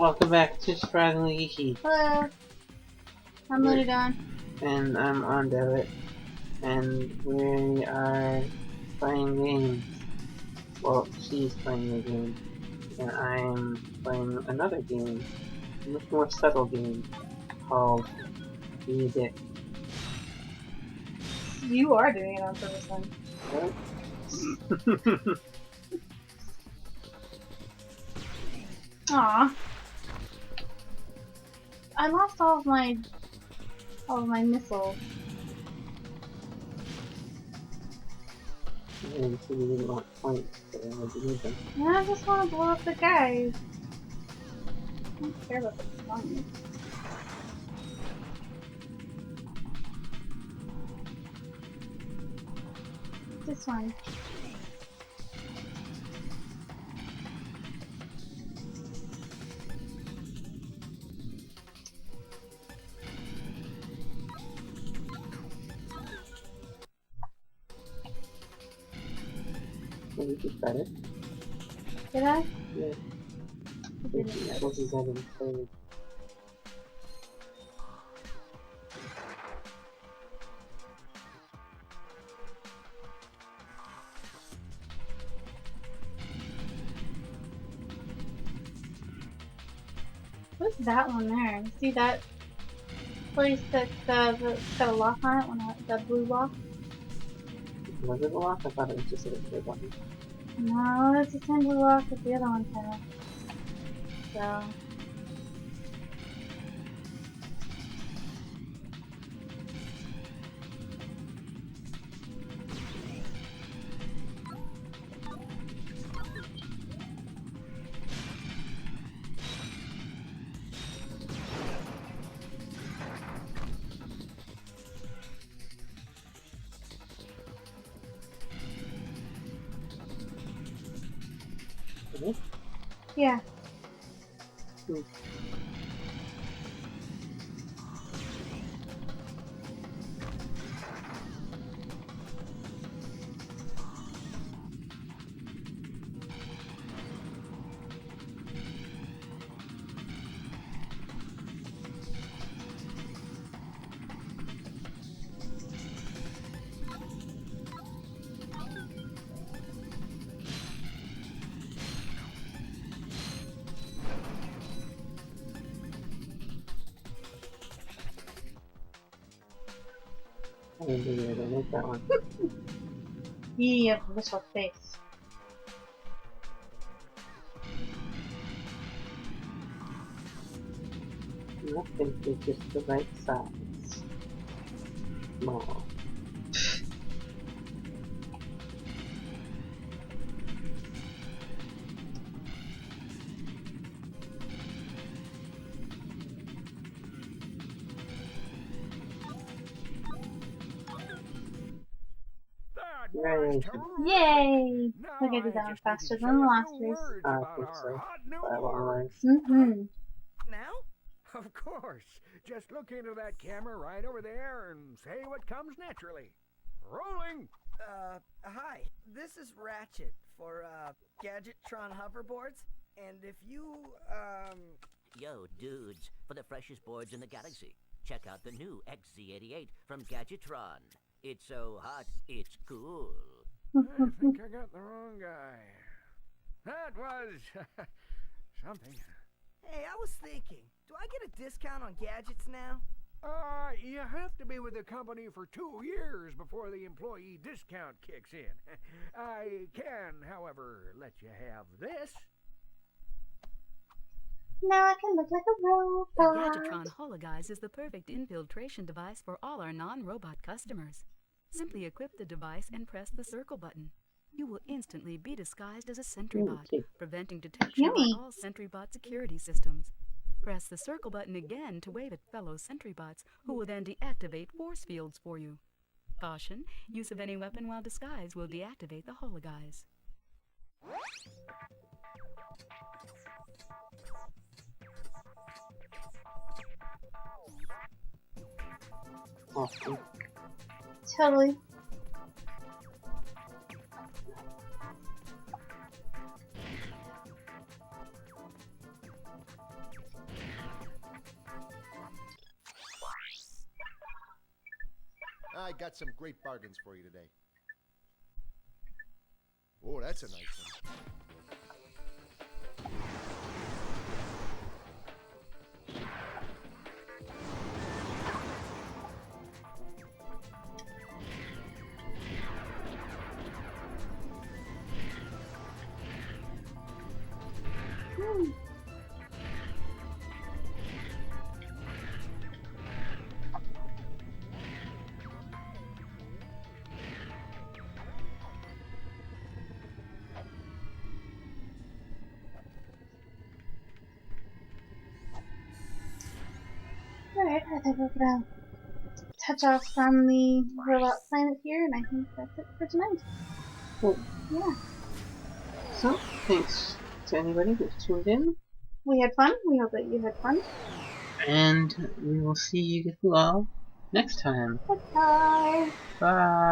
Welcome back to Surprisingly Geeky. Hello, I'm LunarDawn. And I'm on David. And we are playing games. Well, she's playing a game. And I'm playing another game. A much more subtle game. Called Music. You are doing it on purpose then. What? Aw. I lost all of my missiles. And she didn't want points, so I had to use them. And I just want to blow up the guys. I don't care about the points. This one. So you just got it? Did I? Yeah. I I didn't think notice. you got it third. What's that one there? See that place that's got a lock on it? The blue lock? Was it a lock? I thought it was just a big button. No, it's the same blue lock that the other one had. So. Okay. Yeah. I didn't think you were gonna make that one. Yeah, missile face. Nothing is just the right size. Small. Yay! Yay! We're gonna do that one faster than the last race. I think so. By a long way. Mm-hmm. Now? Of course. Just look into that camera right over there and say what comes naturally. Rolling! Hi. This is Ratchet for, Gadgetron hoverboards. And if you, Yo, dudes, for the freshest boards in the galaxy, check out the new XZ88 from Gadgetron. It's so hot, it's cool. I think I got the wrong guy. That was something. Hey, I was thinking, do I get a discount on gadgets now? You have to be with the company for 2 years before the employee discount kicks in. I can, however, let you have this. Now I can look like a The robot. Gadgetron Hologuise is the perfect infiltration device for all our non-robot customers. Simply equip the device and press the circle button. You will instantly be disguised as a sentry bot, preventing detection by Yummy. all sentry bot security systems. Press the circle button again to wave at fellow sentry bots, who will then deactivate force fields for you. Caution, use of any weapon while disguised will deactivate the Hologuise. Awesome. Totally. I got some great bargains for you today. Oh, that's a nice one. Alright, I think we're gonna touch off from the robot planet here, and I think that's it for tonight. Cool. Yeah. So, thanks to anybody who's tuned in, We had fun. We hope that you had fun. and we will see you all next time. Bye. Bye.